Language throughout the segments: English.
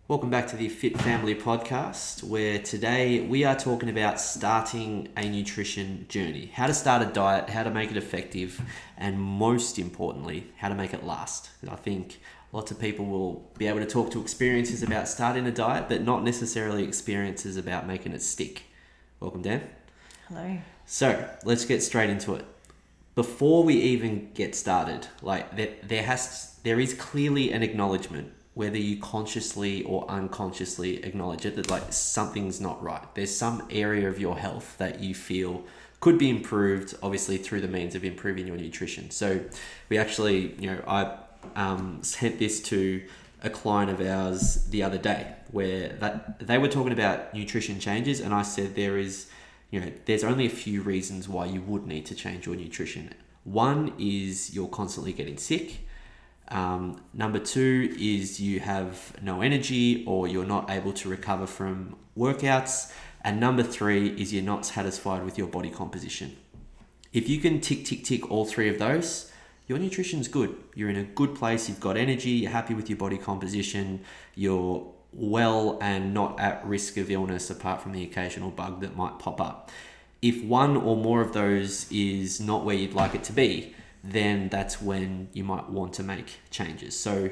Welcome back to the Fit Family Podcast, where today we are talking about starting a nutrition journey, how to start a diet, how to make it effective, and most importantly, how to make it last. And I think lots of people will be able to talk to experiences about starting a diet, but not necessarily experiences about making it stick. Welcome, Dan. Hello. So let's get straight into it. Before we even get started, there is clearly an acknowledgement, whether you consciously or unconsciously acknowledge it, that like something's not right. There's some area of your health that you feel could be improved, obviously through the means of improving your nutrition. So we actually, I sent this to a client of ours the other day where they were talking about nutrition changes, and I said there's only a few reasons why you would need to change your nutrition. One is you're constantly getting sick. Number two is you have no energy or you're not able to recover from workouts. And number three is you're not satisfied with your body composition. If you can tick all three of those, your nutrition's good. You're in a good place, you've got energy, you're happy with your body composition, you're well and not at risk of illness apart from the occasional bug that might pop up. If one or more of those is not where you'd like it to be, then that's when you might want to make changes. So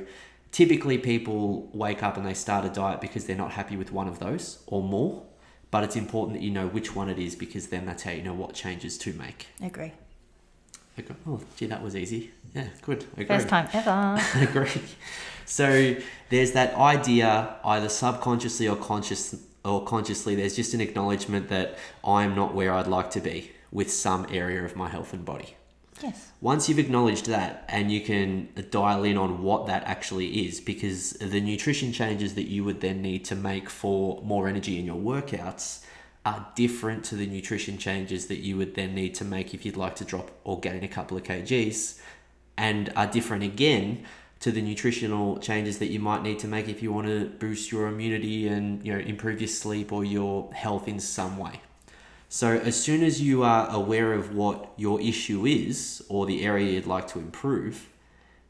typically people wake up and they start a diet because they're not happy with one of those or more, but it's important that you know which one it is, because then that's how you know what changes to make. Agree. Oh, gee, that was easy. Yeah, good. Agree. First time ever. Agree. So there's that idea, either subconsciously or consciously, there's just an acknowledgement that I'm not where I'd like to be with some area of my health and body. Yes. Once you've acknowledged that, and you can dial in on what that actually is, because the nutrition changes that you would then need to make for more energy in your workouts are different to the nutrition changes that you would then need to make if you'd like to drop or gain a couple of kgs, and are different again to the nutritional changes that you might need to make if you want to boost your immunity and improve your sleep or your health in some way. So as soon as you are aware of what your issue is or the area you'd like to improve,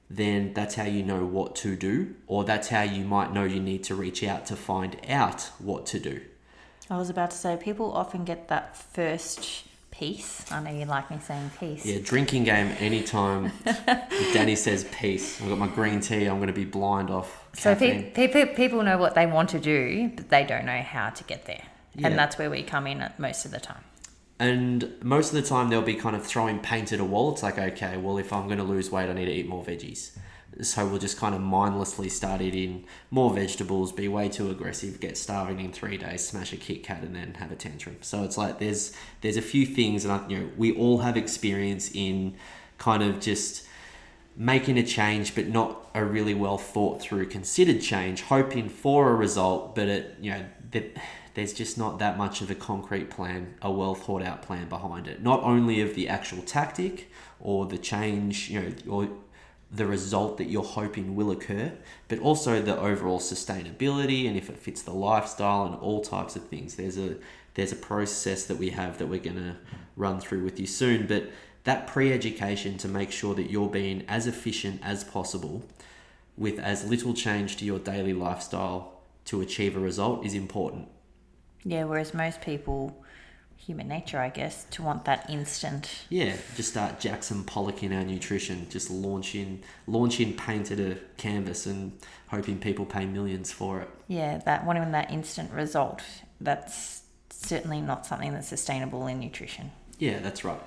then that's how you know what to do, or that's how you might know you need to reach out to find out what to do. I was about to say, people often get that first piece. I know you like me saying piece. Yeah, drinking game anytime Danny says peace. I've got my green tea, I'm going to be blind off caffeine. So people know what they want to do, but they don't know how to get there. Yeah. And that's where we come in at most of the time. And most of the time they'll be kind of throwing paint at a wall. It's like, okay, well, if I'm going to lose weight, I need to eat more veggies. So we'll just kind of mindlessly start eating more vegetables, be way too aggressive, get starving in 3 days, smash a Kit Kat, and then have a tantrum. So it's like there's a few things, and we all have experience in kind of just making a change, but not a really well thought through, considered change, hoping for a result, but there's just not that much of a concrete plan, a well thought out plan behind it. Not only of the actual tactic or the change, or the result that you're hoping will occur, but also the overall sustainability and if it fits the lifestyle and all types of things. There's a process that we have that we're going to run through with you soon, but that pre-education to make sure that you're being as efficient as possible with as little change to your daily lifestyle to achieve a result is important. Yeah, whereas most people, human nature, I guess, to want that instant. Yeah, just start Jackson Pollock in our nutrition, just launching paint at a canvas and hoping people pay millions for it. Yeah, wanting that instant result, that's certainly not something that's sustainable in nutrition. Yeah, that's right.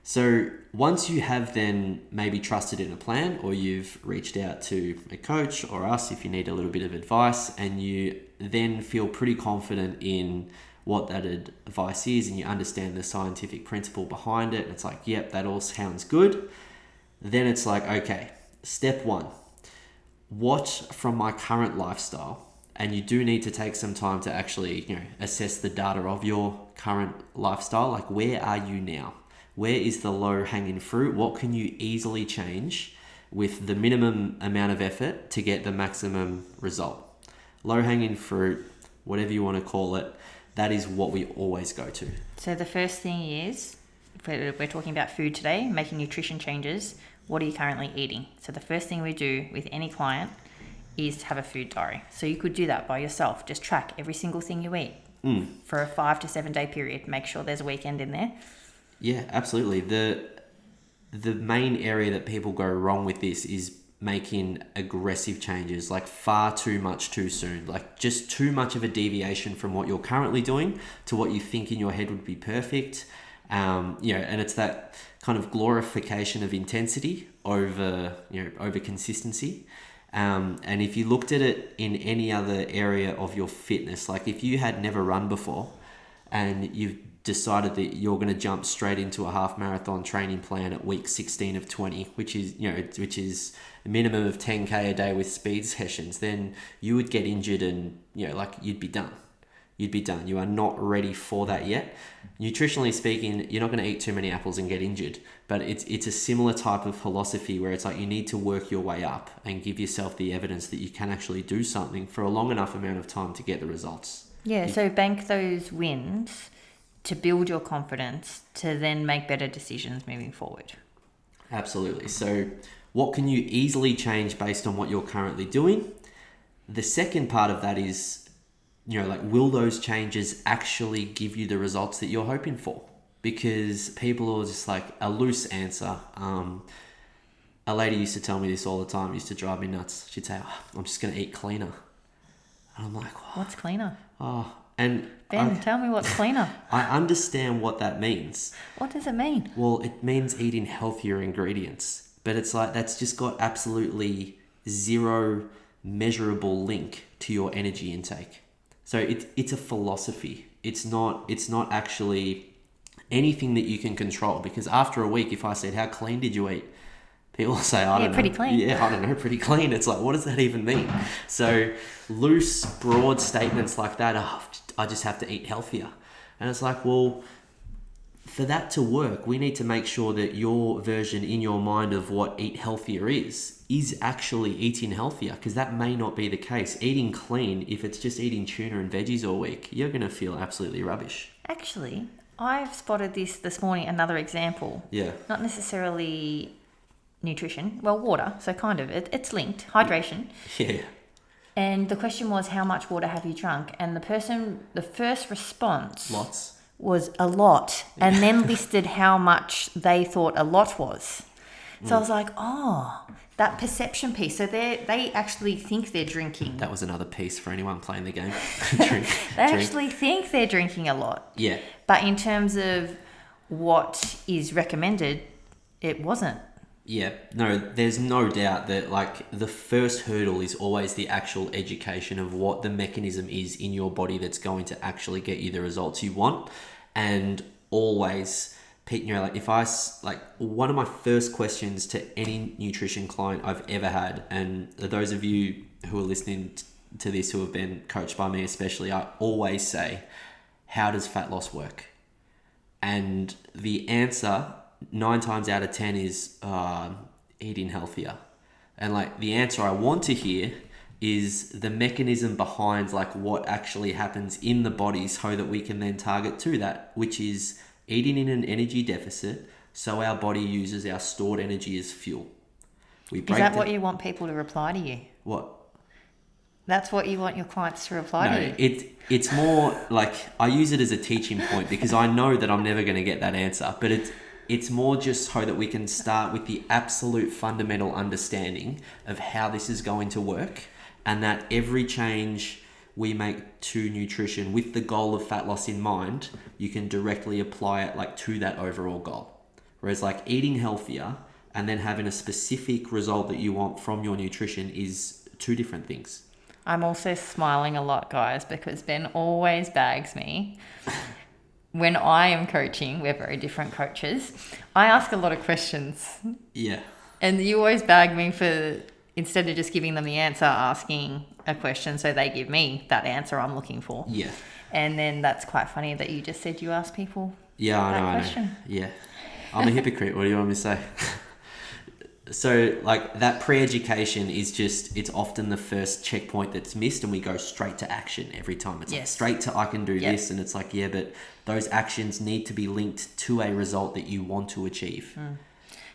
So once you have then maybe trusted in a plan, or you've reached out to a coach or us if you need a little bit of advice, and you then feel pretty confident in what that advice is and you understand the scientific principle behind it, and it's like, yep, that all sounds good, then it's like, okay, step one, what from my current lifestyle, and you do need to take some time to actually assess the data of your current lifestyle, like where are you now? Where is the low-hanging fruit? What can you easily change with the minimum amount of effort to get the maximum result? Low-hanging fruit, whatever you want to call it, that is what we always go to. So the first thing is, if we're talking about food today, making nutrition changes, what are you currently eating? So the first thing we do with any client is to have a food diary. So you could do that by yourself. Just track every single thing you eat for a 5 to 7 day period. Make sure there's a weekend in there. Yeah, absolutely. The main area that people go wrong with this is making aggressive changes, like far too much too soon, like just too much of a deviation from what you're currently doing to what you think in your head would be perfect. And it's that kind of glorification of intensity over consistency. And if you looked at it in any other area of your fitness, like if you had never run before and you've decided that you're going to jump straight into a half marathon training plan at week 16 of 20, which is a minimum of 10k a day with speed sessions, then you would get injured and you'd be done. You are not ready for that yet. Nutritionally speaking, you're not going to eat too many apples and get injured, but it's a similar type of philosophy where it's like you need to work your way up and give yourself the evidence that you can actually do something for a long enough amount of time to get the results. Yeah, so bank those wins to build your confidence to then make better decisions moving forward. Absolutely. So what can you easily change based on what you're currently doing? The second part of that is, will those changes actually give you the results that you're hoping for? Because people are just like a loose answer. A lady used to tell me this all the time, used to drive me nuts. She'd say, I'm just going to eat cleaner. And I'm like, what's cleaner? And Ben, tell me what's cleaner. I understand what that means. What does it mean? Well, it means eating healthier ingredients. But it's like that's just got absolutely zero measurable link to your energy intake. So it's a philosophy. It's not actually anything that you can control. Because after a week, if I said, how clean did you eat? People say, I don't know. Pretty clean. Yeah, I don't know, pretty clean. It's like, what does that even mean? So loose, broad statements like that, I just have to eat healthier. And it's like, well, for that to work, we need to make sure that your version in your mind of what eat healthier is actually eating healthier, because that may not be the case. Eating clean, if it's just eating tuna and veggies all week, you're going to feel absolutely rubbish. Actually, I've spotted this morning, another example. Yeah. Not necessarily nutrition, well, water, so kind of, it's linked, hydration. Yeah. And the question was, how much water have you drunk? And the first response... Lots. Was a lot, and then listed how much they thought a lot was. So I was like, that perception piece. So they actually think they're drinking. That was another piece for anyone playing the game. Actually think they're drinking a lot. Yeah. But in terms of what is recommended, it wasn't. Yeah, no, there's no doubt that like the first hurdle is always the actual education of what the mechanism is in your body that's going to actually get you the results you want. And always, like if one of my first questions to any nutrition client I've ever had, and those of you who are listening to this who have been coached by me especially, I always say, how does fat loss work? And the answer 9 times out of 10 is eating healthier. And like the answer I want to hear is the mechanism behind like what actually happens in the body so that we can then target to that, which is eating in an energy deficit so our body uses our stored energy as fuel. Is that what you want people to reply to you? What? That's what you want your clients to reply to you? No, it's more like I use it as a teaching point because I know that I'm never going to get that answer, but it's more just so that we can start with the absolute fundamental understanding of how this is going to work, and that every change we make to nutrition with the goal of fat loss in mind, you can directly apply it like to that overall goal. Whereas like eating healthier and then having a specific result that you want from your nutrition is two different things. I'm also smiling a lot, guys, because Ben always bags me. When I am coaching, we're very different coaches. I ask a lot of questions. Yeah. And you always bag me for, instead of just giving them the answer, asking a question so they give me that answer I'm looking for. Yeah. And then that's quite funny that you just said you ask people I know. Yeah. I'm a hypocrite. What do you want me to say? So like that pre-education is just, it's often the first checkpoint that's missed, and we go straight to action every time. It's like straight to I can do this, and it's like, yeah, but those actions need to be linked to a result that you want to achieve.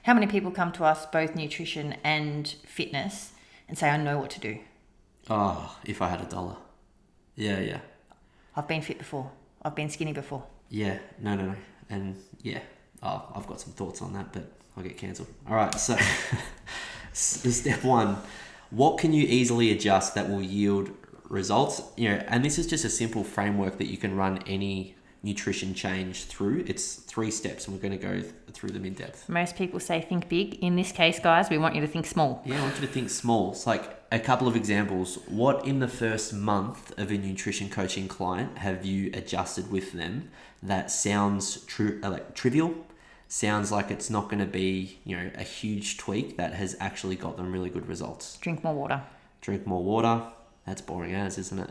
How many people come to us, both nutrition and fitness, and say, I know what to do? Oh, if I had $1. Yeah. I've been fit before. I've been skinny before. Yeah, no. And yeah, I've got some thoughts on that, but I'll get cancelled. All right, so step one, what can you easily adjust that will yield results? And this is just a simple framework that you can run any nutrition change through. It's 3 steps, and we're going to go through them in depth. Most people say think big. In this case, guys, we want you to think small. Yeah, I want you to think small. It's like a couple of examples. What in the first month of a nutrition coaching client have you adjusted with them that sounds trivial? Sounds like it's not going to be, a huge tweak that has actually got them really good results. Drink more water. Drink more water. That's boring as, isn't it?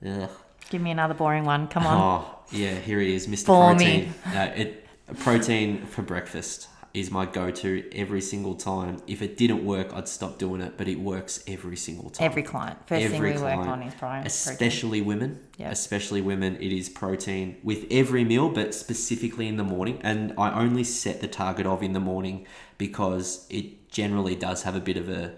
Ugh. Give me another boring one. Come on. Oh, yeah, here he is, Mr. For Protein. me. Protein for breakfast is my go-to every single time. If it didn't work, I'd stop doing it, but it works every single time. Every client. First thing we work on is protein. Especially women. Yep. Especially women, it is protein with every meal, but specifically in the morning. And I only set the target of in the morning because it generally does have a bit of a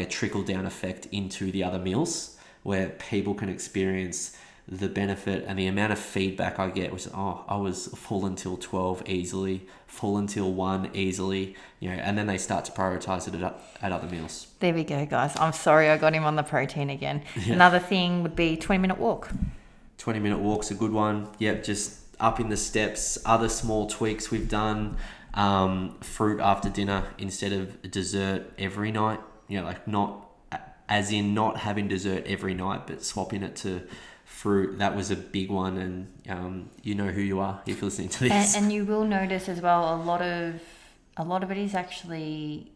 trickle-down effect into the other meals where people can experience the benefit and the amount of feedback I get was, I was full until 12 easily, full until 1 easily, and then they start to prioritize it at other meals. There we go, guys. I'm sorry I got him on the protein again. Yeah. Another thing would be 20-minute walk. 20-minute walk's a good one. Yep, just up in the steps. Other small tweaks we've done, fruit after dinner instead of dessert every night, not as in not having dessert every night, but swapping it to fruit. That was a big one, and you know who you are if you're listening to this. And you will notice as well a lot of it is actually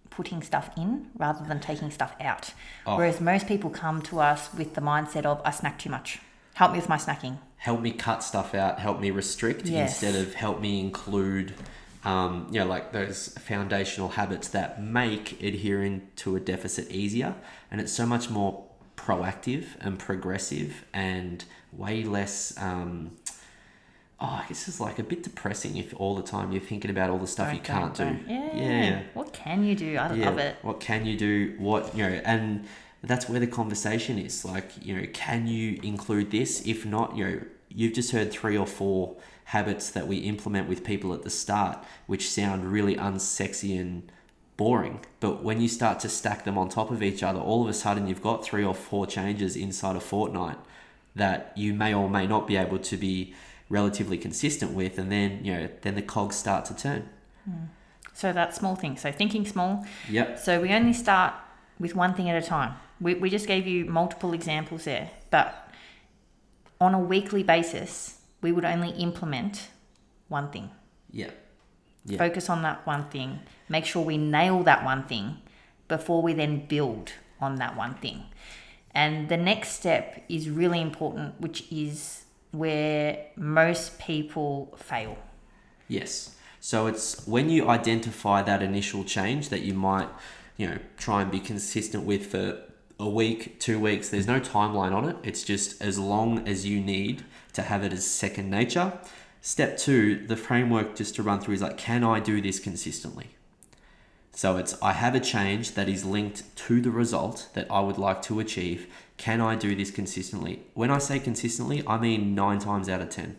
putting stuff in rather than taking stuff out. Whereas most people come to us with the mindset of, I snack too much. Help me with my snacking. Help me cut stuff out. Help me restrict instead of help me include those foundational habits that make adhering to a deficit easier. And it's so much more proactive and progressive and way less I guess it's like a bit depressing if all the time you're thinking about all the stuff you can't do. Yeah. What can you do? I love it. What can you do? And that's where the conversation is. Can you include this? If not, you've just heard 3 or 4 habits that we implement with people at the start, which sound really unsexy and boring. But when you start to stack them on top of each other, all of a sudden you've got 3 or 4 changes inside a fortnight that you may or may not be able to be relatively consistent with, and then then the cogs start to turn. So that's small things. So thinking small. Yep. So we only start with one thing at a time. We just gave you multiple examples there, but on a weekly basis, we would only implement one thing. Yeah. Focus on that one thing. Make sure we nail that one thing before we then build on that one thing. And the next step is really important, which is where most people fail. Yes. So it's when you identify that initial change that you might, try and be consistent with for a week, 2 weeks. There's no timeline on it. It's just as long as you need to have it as second nature. Step 2, the framework just to run through is can I do this consistently? So it's, I have a change that is linked to the result that I would like to achieve. Can I do this consistently? When I say consistently, I mean 9 times out of 10.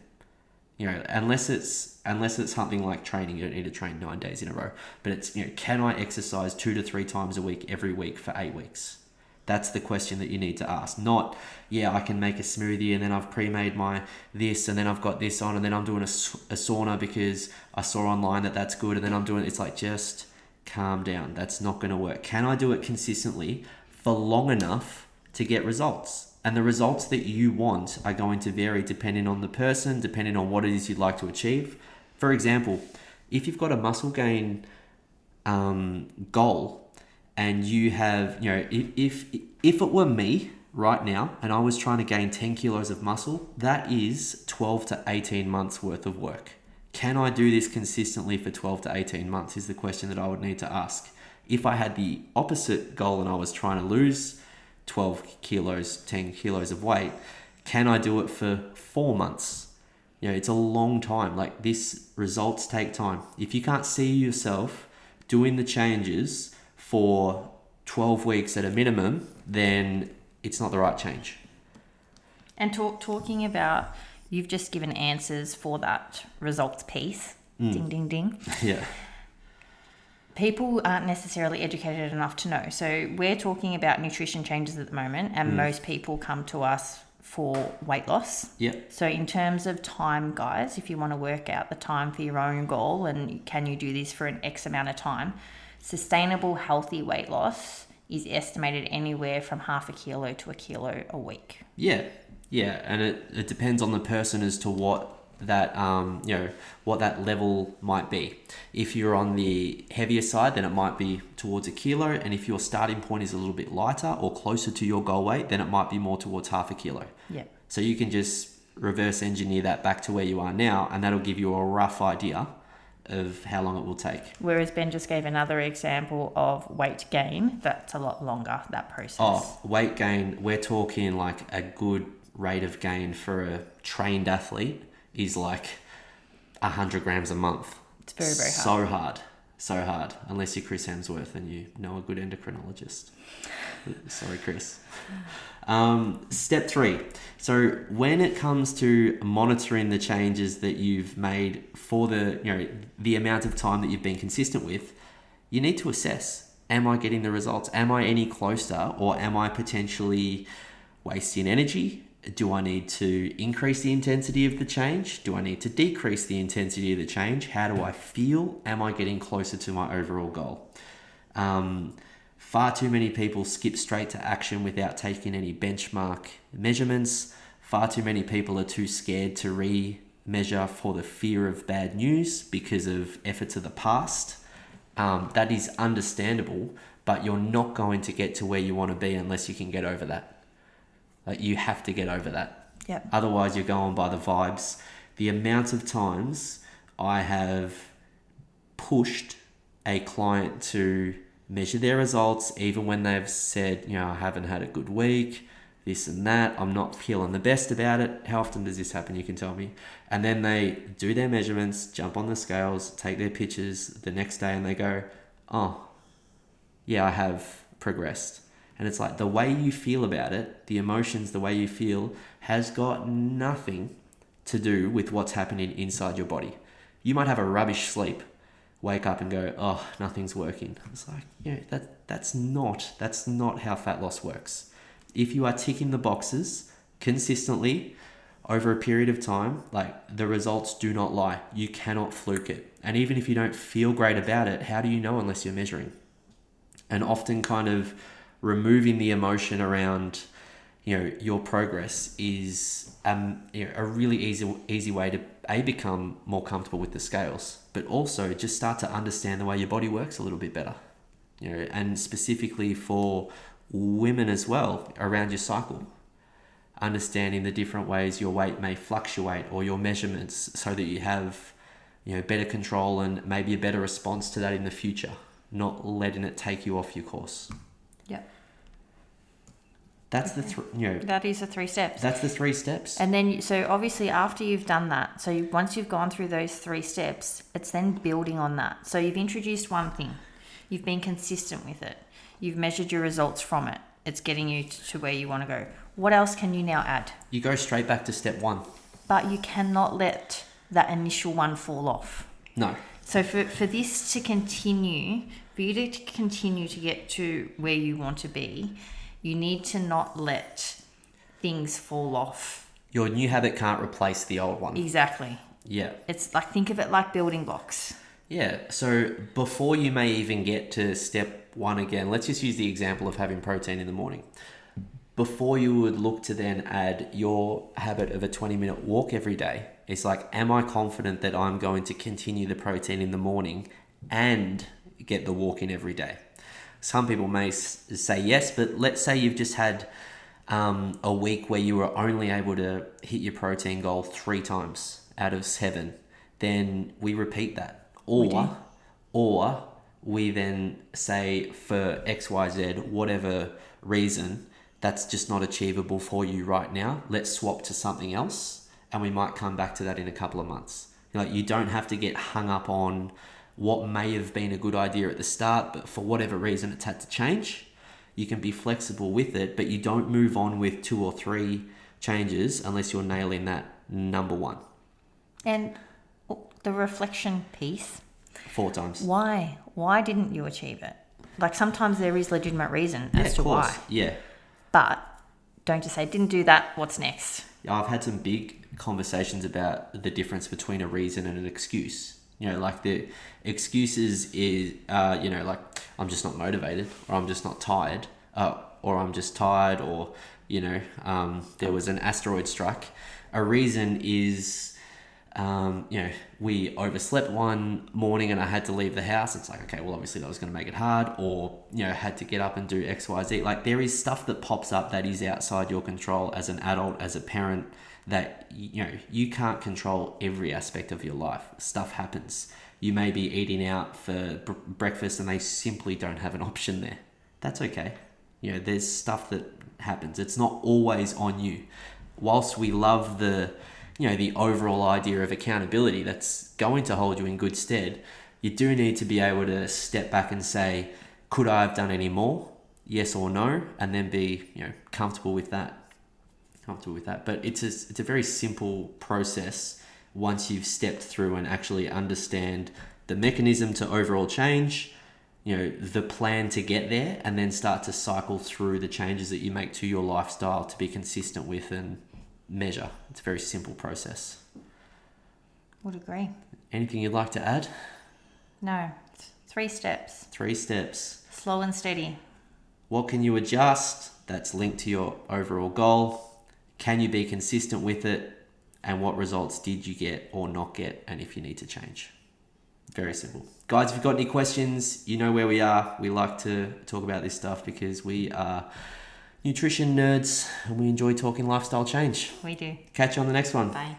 Unless it's something like training, you don't need to train 9 days in a row. But it's, can I exercise 2 to 3 times a week every week for 8 weeks? That's the question that you need to ask. Not, I can make a smoothie and then I've pre-made my this and then I've got this on and then I'm doing a sauna because I saw online that that's good and then I'm doing it. It's just calm down. That's not going to work. Can I do it consistently for long enough to get results? And the results that you want are going to vary depending on the person, depending on what it is you'd like to achieve. For example, if you've got a muscle gain goal and you have, if it were me right now and I was trying to gain 10 kilos of muscle, that is 12 to 18 months worth of work. Can I do this consistently for 12 to 18 months is the question that I would need to ask. If I had the opposite goal and I was trying to lose 12 kilos, 10 kilos of weight, can I do it for 4 months? It's a long time. This results take time. If you can't see yourself doing the changes for 12 weeks at a minimum, then it's not the right change. And talking about, you've just given answers for that results piece. Ding, ding, ding. Yeah. People aren't necessarily educated enough to know. So we're talking about nutrition changes at the moment, and most people come to us for weight loss. Yeah. So in terms of time, guys, if you want to work out the time for your own goal and can you do this for an X amount of time, sustainable, healthy weight loss is estimated anywhere from 0.5 kilo to 1 kilo a week. Yeah. Yeah. And it depends on the person as to what that what that level might be. If you're on the heavier side, then it might be towards 1 kilo, and if your starting point is a little bit lighter or closer to your goal weight, then it might be more towards 0.5 kilo. Yeah. So you can just reverse engineer that back to where you are now, and that'll give you a rough idea of how long it will take. Whereas Ben just gave another example of weight gain, that's a lot longer, that process. Oh, weight gain, we're talking like a good rate of gain for a trained athlete is like 100 grams a month. It's very, very hard. So hard. Unless you're Chris Hemsworth and you know a good endocrinologist. Sorry, Chris. Step 3. So when it comes to monitoring the changes that you've made for the amount of time that you've been consistent with, you need to assess, am I getting the results? Am I any closer, or am I potentially wasting energy? Do I need to increase the intensity of the change? Do I need to decrease the intensity of the change? How do I feel? Am I getting closer to my overall goal? Far too many people skip straight to action without taking any benchmark measurements. Far too many people are too scared to re-measure for the fear of bad news because of efforts of the past. That is understandable, but you're not going to get to where you want to be unless you can get over that. Like, you have to get over that. Yeah. Otherwise, you're going by the vibes. The amount of times I have pushed a client to measure their results, even when they've said, I haven't had a good week, this and that, I'm not feeling the best about it. How often does this happen? You can tell me. And then they do their measurements, jump on the scales, take their pictures the next day, and they go, oh, yeah, I have progressed. And it's like, the way you feel about it, the emotions, the way you feel, has got nothing to do with what's happening inside your body. You might have a rubbish sleep, wake up and go, oh, nothing's working. It's like, that's not how fat loss works. If you are ticking the boxes consistently over a period of time, like, the results do not lie. You cannot fluke it. And even if you don't feel great about it, how do you know unless you're measuring? And often kind of removing the emotion around, your progress is a really easy way to become more comfortable with the scales, but also just start to understand the way your body works a little bit better. And specifically for women as well, around your cycle, understanding the different ways your weight may fluctuate or your measurements, so that you have, better control and maybe a better response to that in the future, not letting it take you off your course. Yep. That's that is the 3 steps. That's the 3 steps. And then, so obviously after you've done that, so once you've gone through those 3 steps, it's then building on that. So you've introduced one thing, you've been consistent with it, you've measured your results from it, it's getting you to where you want to go. What else can you now add? You go straight back to step 1. But you cannot let that initial one fall off. No. So for this to continue, for you to continue to get to where you want to be, you need to not let things fall off. Your new habit can't replace the old one. Exactly. Yeah. It's like, think of it like building blocks. Yeah. So before you may even get to step 1 again, let's just use the example of having protein in the morning. Before you would look to then add your habit of a 20-minute walk every day, it's like, am I confident that I'm going to continue the protein in the morning and get the walk in every day? Some people may say yes, but let's say you've just had a week where you were only able to hit your protein goal 3 times out of 7. Then we repeat that. Or we then say, for XYZ, whatever reason, that's just not achievable for you right now. Let's swap to something else, and we might come back to that in a couple of months. You don't have to get hung up on what may have been a good idea at the start, but for whatever reason it's had to change. You can be flexible with it, but you don't move on with 2 or 3 changes unless you're nailing that number 1. And the reflection piece. 4 times. Why? Why didn't you achieve it? Like sometimes there is legitimate reason as to why. Yeah. But don't just say, didn't do that, what's next? I've had some big conversations about the difference between a reason and an excuse. Like the excuses is, like I'm just not motivated, or I'm just not tired, or I'm just tired, or, there was an asteroid struck. A reason is, we overslept one morning and I had to leave the house. It's like, okay, well, obviously that was going to make it hard, or, had to get up and do X, Y, Z. Like there is stuff that pops up that is outside your control as an adult, as a parent, that, you can't control every aspect of your life. Stuff happens. You may be eating out for breakfast and they simply don't have an option there. That's okay. There's stuff that happens. It's not always on you. Whilst we love the overall idea of accountability that's going to hold you in good stead, you do need to be able to step back and say, could I have done any more? Yes or no, and then be, comfortable with that. But it's a very simple process once you've stepped through and actually understand the mechanism to overall change, the plan to get there, and then start to cycle through the changes that you make to your lifestyle to be consistent with and measure. It's a very simple process. Would agree. Anything you'd like to add? No. 3 steps. 3 steps. Slow and steady. What can you adjust that's linked to your overall goal? Can you be consistent with it? And what results did you get or not get? And if you need to change. Very simple. Guys, if you've got any questions, you know where we are. We like to talk about this stuff because we are nutrition nerds and we enjoy talking lifestyle change. We do. Catch you on the next one. Bye.